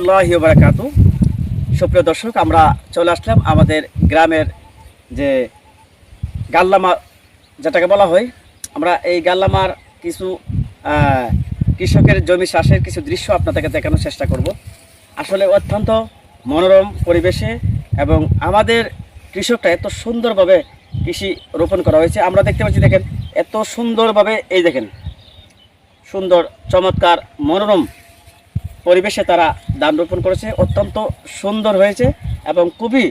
রহমতুল্লাহি ওয়া বারাকাতুহু। সুপ্রিয় দর্শক, আমরা চলে আসলাম আমাদের গ্রামের যে গাল্লামা যেটাকে বলা হয়, আমরা এই গাল্লামার কিছু কৃষকের জমি চাষের কিছু দৃশ্য আপনাদেরকে দেখানোর চেষ্টা করব। আসলে অত্যন্ত মনোরম পরিবেশে এবং আমাদের কৃষকরা এত সুন্দরভাবে কৃষি রোপণ করা হয়েছে। আমরা দেখতে পাচ্ছি, দেখেন এত সুন্দরভাবে, এই দেখেন সুন্দর চমৎকার মনোরম পরিবেশে তারা ধান রোপণ করেছে। অত্যন্ত সুন্দর হয়েছে এবং খুবই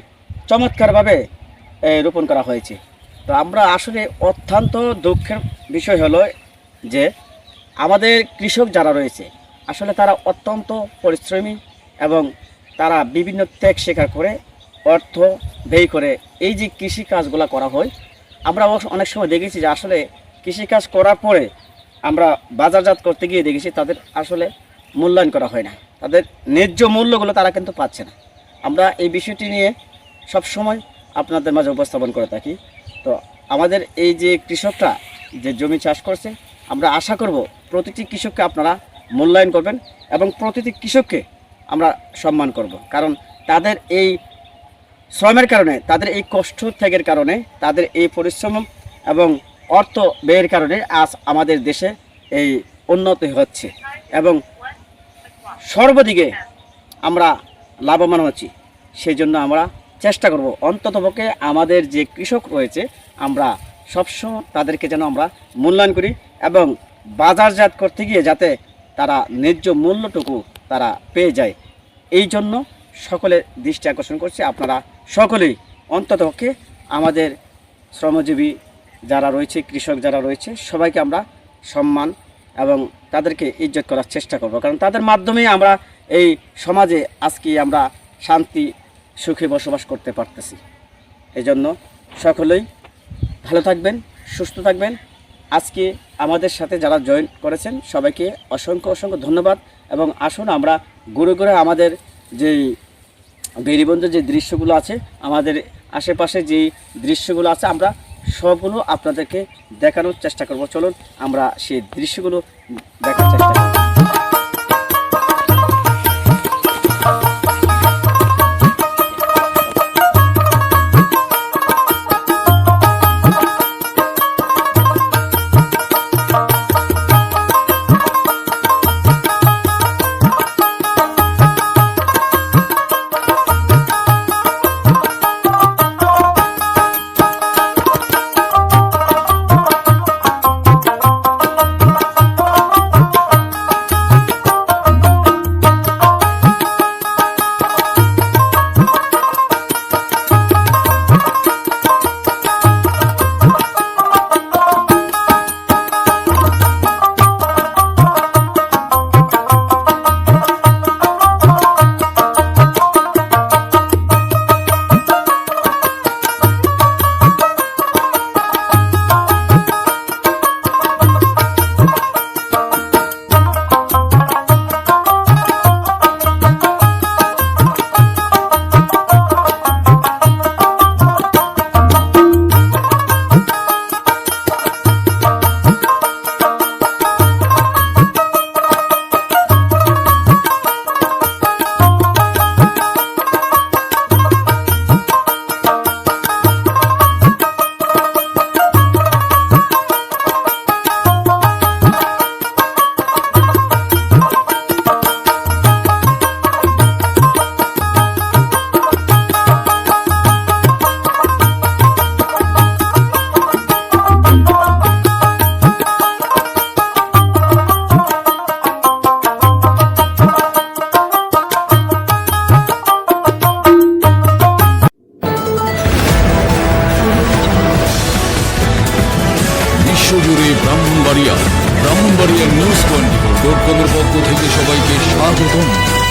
চমৎকারভাবে রোপণ করা হয়েছে। তো আমরা আসলে অত্যন্ত দুঃখের বিষয় হলো যে আমাদের কৃষক যারা রয়েছে আসলে তারা অত্যন্ত পরিশ্রমী এবং তারা বিভিন্ন ত্যাগ স্বীকার করে অর্থ ব্যয় করে এই যে কৃষি কাজগুলো করা হয়। আমরা অনেক সময় দেখেছি যে আসলে কৃষিকাজ করার পরে আমরা বাজারজাত করতে গিয়ে দেখেছি তাদের আসলে মূল্যায়ন করা হয় না, তাদের ন্যায্য মূল্যগুলো তারা কিন্তু পাচ্ছে না। আমরা এই বিষয়টি নিয়ে সব সময় আপনাদের মাঝে উপস্থাপন করে থাকি। তো আমাদের এই যে কৃষকরা যে জমি চাষ করছে, আমরা আশা করব প্রতিটি কৃষককে আপনারা মূল্যায়ন করবেন এবং প্রতিটি কৃষককে আমরা সম্মান করব, কারণ তাদের এই শ্রমের কারণে, তাদের এই কষ্ট ত্যাগের কারণে, তাদের এই পরিশ্রম এবং অর্থ ব্যয়ের কারণে আজ আমাদের দেশে এই উন্নতি হচ্ছে এবং সর্বদিকে আমরা লাভবান হচ্ছি। সেই জন্য আমরা চেষ্টা করব অন্ততপক্ষে আমাদের যে কৃষক রয়েছে আমরা সবসময় তাদেরকে যেন আমরা মূল্যায়ন করি এবং বাজারজাত করতে গিয়ে যাতে তারা ন্যায্য মূল্যটুকু তারা পেয়ে যায়, এই জন্য সকলের দৃষ্টি আকর্ষণ করছে। আপনারা সকলেই অন্ততপক্ষে আমাদের শ্রমজীবী যারা রয়েছে, কৃষক যারা রয়েছে, সবাইকে আমরা সম্মান এবং তাদেরকে ইজ্জত করার চেষ্টা করব, কারণ তাদের মাধ্যমে আমরা এই সমাজে আজকে আমরা শান্তি সুখে বসবাস করতে পারতেছি। এজন্য সকলেই ভালো থাকবেন, সুস্থ থাকবেন। আজকে আমাদের সাথে যারা জয়েন করেছেন সবাইকে অসংখ্য অসংখ্য ধন্যবাদ এবং আসুন আমরা ঘুরে ঘুরে আমাদের যেই বেরিবন্ধু যে দৃশ্যগুলো আছে, আমাদের আশেপাশে যেই দৃশ্যগুলো আছে, আমরা সবগুলো আপনাদেরকে দেখানোর চেষ্টা করব। চলুন আমরা সেই দৃশ্যগুলো দেখার চেষ্টা করব। বিশ্বজুড়ে ব্রাহ্মণবাড়িয়া নিউজ 24.com পক্ষ থেকে সবাইকে স্বাগতম।